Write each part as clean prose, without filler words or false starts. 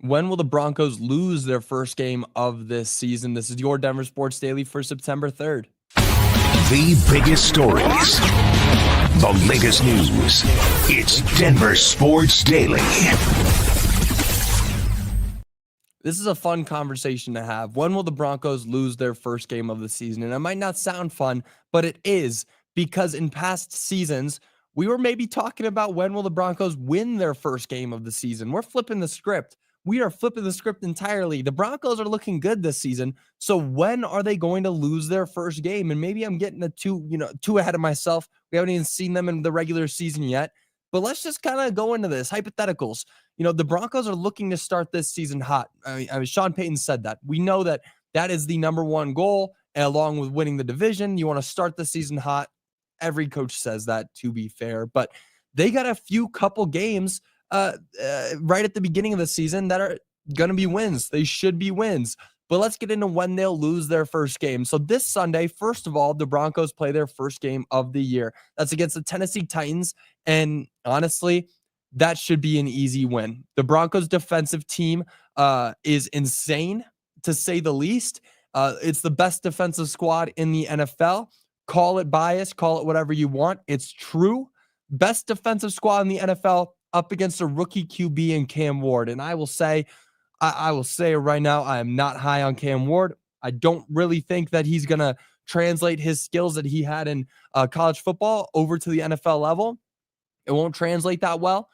When will the Broncos lose their first game of this season? This is your Denver Sports Daily for September 3rd. The biggest stories, the latest news. It's Denver Sports Daily. This is a fun conversation to have. When will the Broncos lose their first game of the season? And it might not sound fun, but it is, because in past seasons, we were maybe talking about when will the Broncos win their first game of the season. We're flipping the script. We are flipping the script entirely. The Broncos are looking good this season. So when are they going to lose their first game? And maybe I'm getting too ahead of myself. We haven't even seen them in the regular season yet. But let's just kind of go into this. Hypotheticals. The Broncos are looking to start this season hot. I mean, Sean Payton said that. We know that is the number one goal, along with winning the division. You want to start the season hot. Every coach says that, to be fair. But they got a couple games right at the beginning of the season that are going to be wins. They should be wins. But let's get into when they'll lose their first game. So this Sunday, first of all, the Broncos play their first game of the year. That's against the Tennessee Titans. And honestly, that should be an easy win. The Broncos defensive team is insane, to say the least. It's the best defensive squad in the NFL. Call it bias, call it whatever you want. It's true. Best defensive squad in the NFL up against a rookie QB in Cam Ward. And I will say right now, I am not high on Cam Ward. I don't really think that he's going to translate his skills that he had in college football over to the NFL level. It won't translate that well.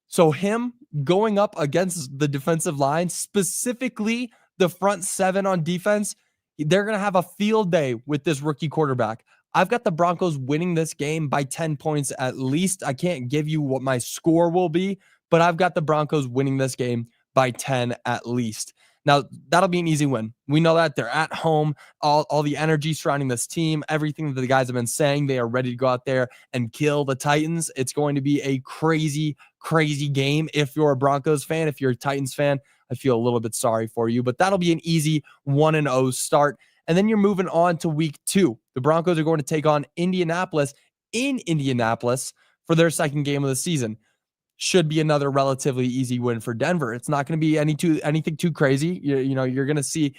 So him going up against the defensive line, specifically the front seven on defense, they're going to have a field day with this rookie quarterback. I've got the Broncos winning this game by 10 points at least. I can't give you what my score will be, but I've got the Broncos winning this game by 10 at least. Now, that'll be an easy win. We know that they're at home, all the energy surrounding this team, everything that the guys have been saying, they are ready to go out there and kill the Titans. It's going to be a crazy, crazy game. If you're a Broncos fan, if you're a Titans fan, I feel a little bit sorry for you, but that'll be an easy 1-0 start. And then you're moving on to week 2. The Broncos are going to take on Indianapolis in Indianapolis for their second game of the season. Should be another relatively easy win for Denver. It's not going to be anything too crazy. You're going to see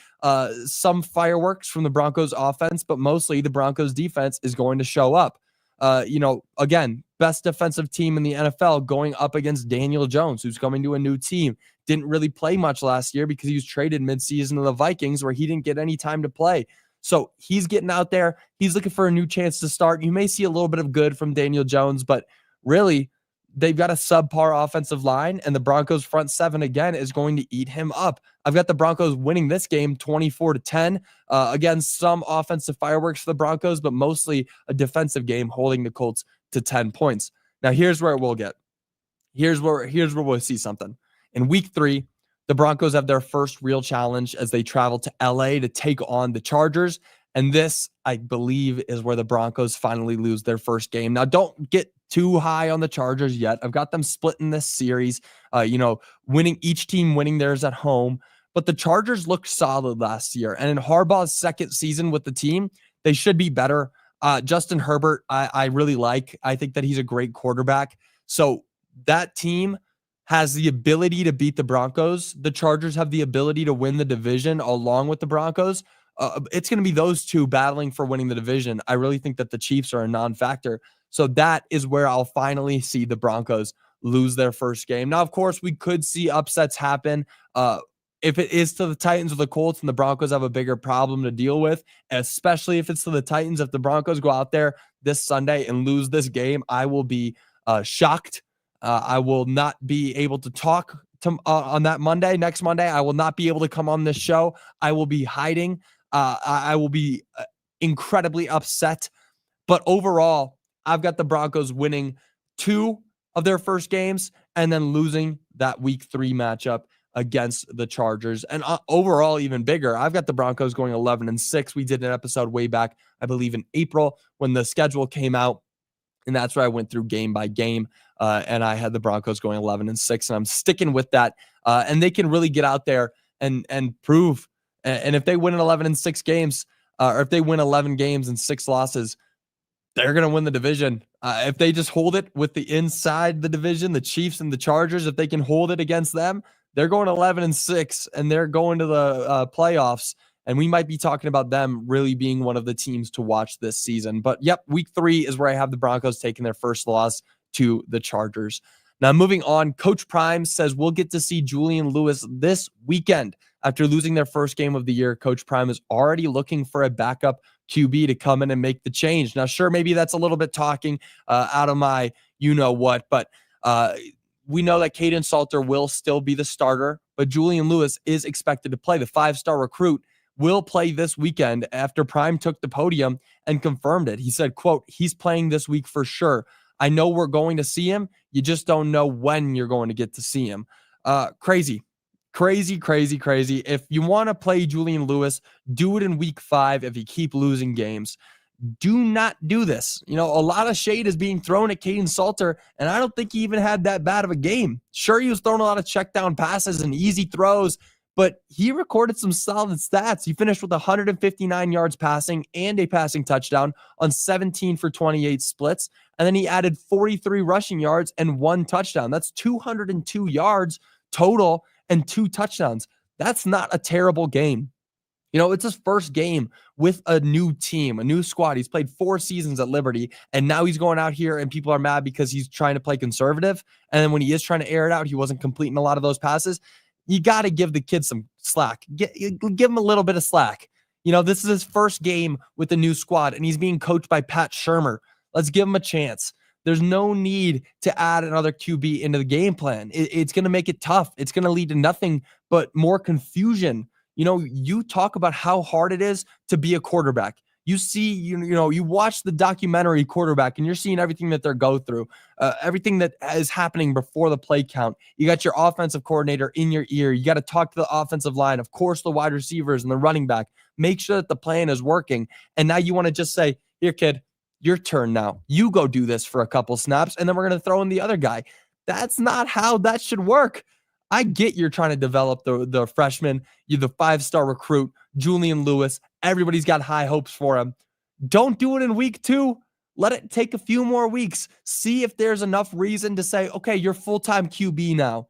some fireworks from the Broncos offense, but mostly the Broncos defense is going to show up. Again, best defensive team in the NFL going up against Daniel Jones, who's coming to a new team. Didn't really play much last year because he was traded midseason to the Vikings, where he didn't get any time to play. So he's getting out there. He's looking for a new chance to start. You may see a little bit of good from Daniel Jones, but really, they've got a subpar offensive line, and the Broncos front seven, again, is going to eat him up. I've got the Broncos winning this game 24-10. Again, some offensive fireworks for the Broncos, but mostly a defensive game holding the Colts to 10 points. Now, here's where it will get. Here's where we'll see something. In week 3, the Broncos have their first real challenge as they travel to LA to take on the Chargers. And this, I believe, is where the Broncos finally lose their first game. Now, don't get too high on the Chargers yet. I've got them splitting this series, each team winning theirs at home. But the Chargers looked solid last year. And in Harbaugh's second season with the team, they should be better. Justin Herbert, I really like. I think that he's a great quarterback. So that team has the ability to beat the Broncos. The Chargers have the ability to win the division along with the Broncos. It's going to be those two battling for winning the division. I really think that the Chiefs are a non-factor. So that is where I'll finally see the Broncos lose their first game. Now, of course, we could see upsets happen. If it is to the Titans or the Colts, and the Broncos have a bigger problem to deal with, especially if it's to the Titans. If the Broncos go out there this Sunday and lose this game, I will be shocked. I will not be able to talk on that Monday. Next Monday, I will not be able to come on this show. I will be hiding. I will be incredibly upset. But overall, I've got the Broncos winning 2 of their first games and then losing that week 3 matchup against the Chargers. And overall, even bigger, I've got the Broncos going 11-6. We did an episode way back, I believe in April, when the schedule came out. And that's where I went through game by game. And I had the Broncos going 11-6. And I'm sticking with that. And they can really get out there and prove. And if they win 11-6 games, or if they win 11 games and 6 losses, they're going to win the division. If they just hold it with the inside the division, the Chiefs and the Chargers, if they can hold it against them, They're going 11-6, and they're going to the playoffs. And we might be talking about them really being one of the teams to watch this season. But yep, week 3 is where I have the Broncos taking their first loss to the Chargers. Now, moving on, Coach Prime says we'll get to see Julian Lewis this weekend. After losing their first game of the year, Coach Prime is already looking for a backup QB to come in and make the change. Now, sure, maybe that's a little bit talking out of my you-know-what, but we know that Kaden Salter will still be the starter, but Julian Lewis is expected to play. The 5-star recruit will play this weekend after Prime took the podium and confirmed it. He said, quote, he's playing this week for sure. I know we're going to see him. You just don't know when you're going to get to see him. Crazy. If you want to play Julian Lewis, do it in week 5 if you keep losing games. Do not do this. A lot of shade is being thrown at Kaden Salter, and I don't think he even had that bad of a game. Sure, he was throwing a lot of check down passes and easy throws, but he recorded some solid stats. He finished with 159 yards passing and a passing touchdown on 17 for 28 splits. And then he added 43 rushing yards and 1 touchdown. That's 202 yards total and 2 touchdowns. That's not a terrible game. It's his first game with a new team, a new squad. He's played 4 seasons at Liberty, and now he's going out here and people are mad because he's trying to play conservative. And then when he is trying to air it out, he wasn't completing a lot of those passes. You got to give the kid some slack. Give him a little bit of slack. This is his first game with the new squad, and he's being coached by Pat Shurmur. Let's give him a chance. There's no need to add another QB into the game plan. It's going to make it tough. It's going to lead to nothing but more confusion. You talk about how hard it is to be a quarterback. You see, you watch the documentary Quarterback, and you're seeing everything that they're go through, everything that is happening before the play count. You got your offensive coordinator in your ear. You got to talk to the offensive line, of course, the wide receivers and the running back. Make sure that the plan is working. And now you want to just say, here, kid, your turn now. You go do this for a couple snaps, and then we're going to throw in the other guy. That's not how that should work. I get you're trying to develop the freshman, you're the 5-star recruit, Julian Lewis. Everybody's got high hopes for him. Don't do it in week 2. Let it take a few more weeks. See if there's enough reason to say, okay, you're full-time QB now.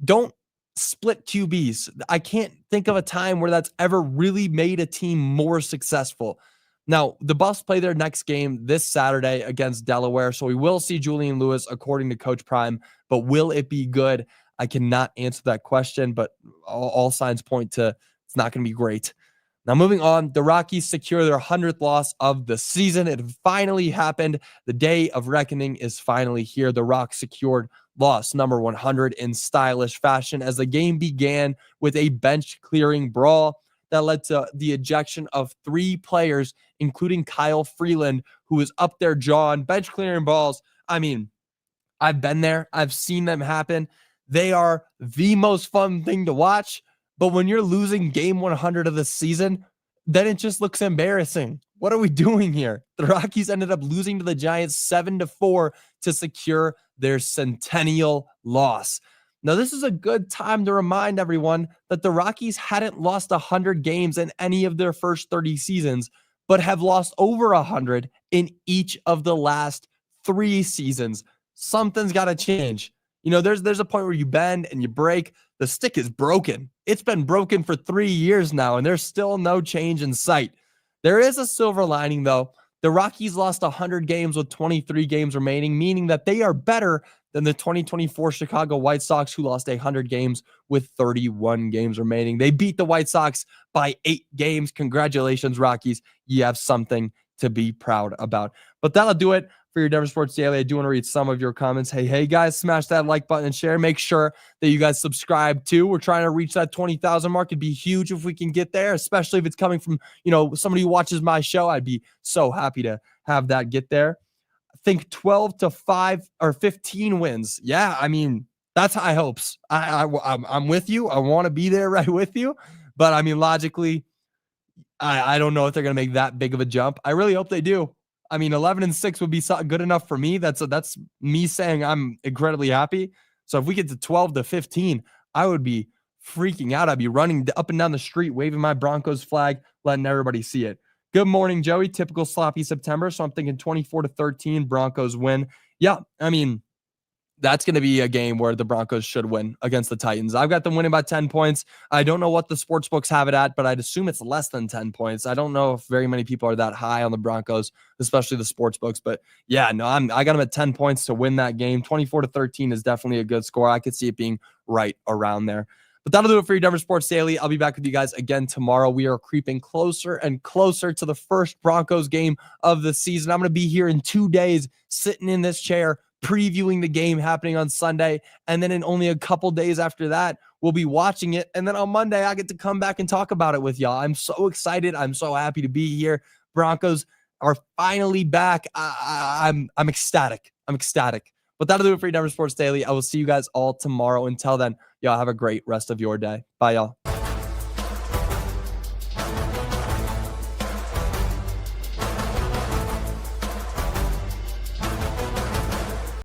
Don't split QBs. I can't think of a time where that's ever really made a team more successful. Now, the Buffs play their next game this Saturday against Delaware, so we will see Julian Lewis, according to Coach Prime, but will it be good? I cannot answer that question, but all signs point to it's not going to be great. Now, moving on, the Rockies secure their 100th loss of the season. It finally happened. The day of reckoning is finally here. The Rocks secured loss number 100 in stylish fashion as the game began with a bench-clearing brawl that led to the ejection of 3 players, including Kyle Freeland, who was up there jawing. Bench-clearing balls, I mean, I've been there. I've seen them happen. They are the most fun thing to watch. But when you're losing game 100 of the season, then it just looks embarrassing. What are we doing here? The Rockies ended up losing to the Giants 7-4 to secure their centennial loss. Now, this is a good time to remind everyone that the Rockies hadn't lost 100 games in any of their first 30 seasons, but have lost over 100 in each of the last 3 seasons. Something's got to change. There's a point where you bend and you break. The stick is broken. It's been broken for 3 years now, and there's still no change in sight. There is a silver lining, though. The Rockies lost 100 games with 23 games remaining, meaning that they are better than the 2024 Chicago White Sox, who lost 100 games with 31 games remaining. They beat the White Sox by 8 games. Congratulations, Rockies. You have something to be proud about. But that'll do it for your Denver Sports Daily. I do want to read some of your comments. Hey, guys, smash that like button and share. Make sure that you guys subscribe too. We're trying to reach that 20,000 mark. It'd be huge if we can get there, especially if it's coming from, somebody who watches my show. I'd be so happy to have that get there. I think 12 to 5 or 15 wins. Yeah, I mean, that's high hopes. I'm with you. I want to be there right with you. But I mean, logically, I don't know if they're going to make that big of a jump. I really hope they do. I mean, 11-6 would be good enough for me. That's me saying I'm incredibly happy. So if we get to 12 to 15, I would be freaking out. I'd be running up and down the street, waving my Broncos flag, letting everybody see it. Good morning, Joey. Typical sloppy September. So I'm thinking 24 to 13, Broncos win. Yeah, I mean, That's going to be a game where the Broncos should win against the Titans. I've got them winning by 10 points. I don't know what the sports books have it at, but I'd assume it's less than 10 points. I don't know if very many people are that high on the Broncos, especially the sports books. But yeah, no, I got them at 10 points to win that game. 24-13 is definitely a good score. I could see it being right around there. But that'll do it for your Denver Sports Daily. I'll be back with you guys again tomorrow. We are creeping closer and closer to the first Broncos game of the season. I'm going to be here in 2 days, sitting in this chair, previewing the game happening on Sunday. And then in only a couple days after that, we'll be watching it. And then on Monday, I get to come back and talk about it with y'all. I'm so excited. I'm so happy to be here. Broncos are finally back. I'm ecstatic. I'm ecstatic. But that'll do it for your Denver Sports Daily. I will see you guys all tomorrow. Until then, y'all have a great rest of your day. Bye, y'all.